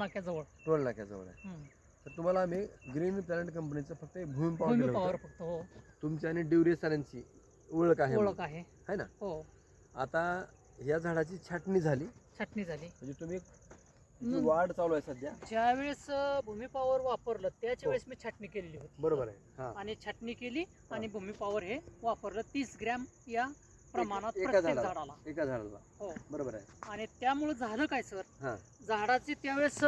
नाक्याजवळ. टोल नाक्याजवळ आहे. तर तुम्हाला आम्ही ग्रीन प्लॅनेट कंपनीचं फक्त भूमी पॉवर फक्त. हो, तुमची आणि ड्युरी सरांची ओळख आहे है ना. हो. आता या झाडाची छाटणी झाली म्हणजे तुम्ही वाढ चालू आहे सध्या. ज्यावेळेस भूमी पॉवर वापरलं त्याच्या वेळेस मी छाटणी केलेली होती. बरोबर आहे. आणि छाटणी केली आणि भूमी पॉवर हे वापरलं 30 ग्रॅम या प्रमाणात एका झाडाला. हो, बरोबर आहे. आणि त्यामुळे झालं काय सर, झाडाची त्यावेळेस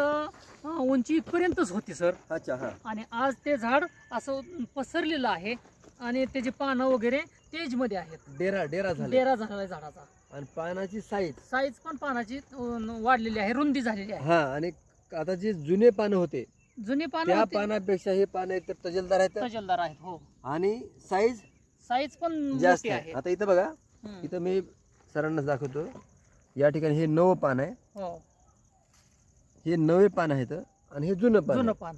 उंची इथपर्यंतच होती सर. अच्छा. आणि आज ते झाड असं पसरलेलं आहे आणि त्याची पानं वगैरे तेज मध्ये आहेत. डेरा झालेला झाडाचा. आणि पानाची साईज पण पानाची वाढलेली आहे, रुंदी झालेली आहे. आणि आता जे जुने पानं होते त्या पानापेक्षा हे पानं एक तर तजेलदार आहेत. हो, आणि साईज पण जास्त आहे. आता इथं बघा, इथं मी सरांना दाखवतो. या ठिकाणी हे 9 पान आहे. हो, हे 9 पान आहेत आणि हे जुनं पान.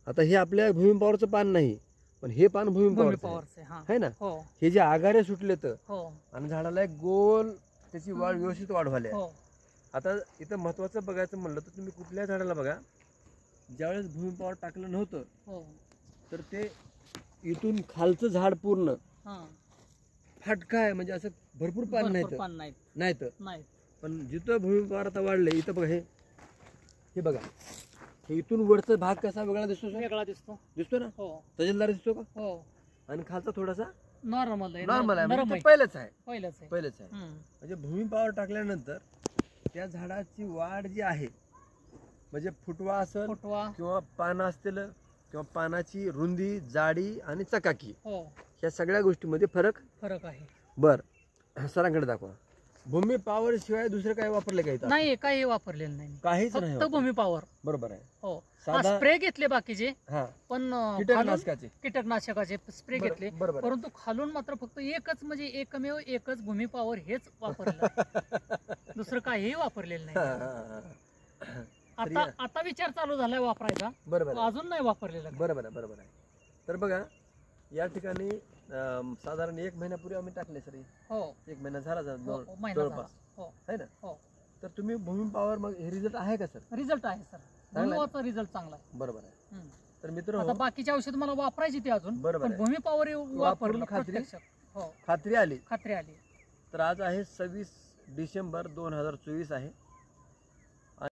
आता हे आपल्या भूमी पॉवरचं पान नाही, पण हे पान भूमी पॉवरचं आहे ना. हे जे आगारे सुटले तर आणि झाडाला एक गोल त्याची वाढ व्यवस्थित वाढवायला. आता इथं महत्वाचं बघायचं म्हणलं तर तुम्ही कुठल्या झाडाला बघा, ज्यावेळेस भूमी पॉवर टाकलं नव्हतं तर ते इथून खालचं झाड पूर्ण फाटका आहे, म्हणजे असं भरपूर पान नाही. पण जिथं भूमी पॉवर आता वाढले, इथं बघा, हे बघा, हे इथून वरचा भाग कसा वेगळा दिसतो ना. तजेलदार दिसतो का. आणि खालचा थोडासा नॉर्मल आहे. पहिलंच आहे. म्हणजे भूमी पॉवर टाकल्यानंतर त्या झाडाची वाढ जी आहे, म्हणजे फुटवा असेल किंवा पानं असतील किंवा पानाची रुंदी, जाडी आणि चकाकी, या सगळ्या गोष्टीमध्ये फरक आहे. बर, सरांकडे दाखवा. भूमी पॉवर शिवाय दुसरं काही वापरले काही नाही? काही वापरलेलं नाही, काहीच नाही, फक्त भूमी पॉवर. बरोबर आहे. हो, स्प्रे घेतले बाकीचे, पण कीटकनाशकाचे स्प्रे घेतले, परंतु खालून मात्र फक्त एकच, म्हणजे एकच भूमी पॉवर हेच वापरलं. दुसरं काहीही वापरलेलं नाही. आता विचार चालू झालाय वापरायचा. बरोबर, अजून नाही वापरलेलं. बरोबर आहे. तर बघा, या ठिकाणी साधारण 1 महिन्यापूर्वी आम्ही टाकले सर. 1 महिना झाला जवळपास, है ना. तर तुम्ही भूमी पॉवर, मग हे रिझल्ट आहे का सर? रिझल्ट आहे सर, रिझल्ट चांगला आहे. बरोबर आहे. तर मित्र, बाकीची औषध मला वापरायची ते अजून, पण भूमी पॉवर वापरून खात्री आली. तर आज आहे 26 डिसेंबर 2024 आहे.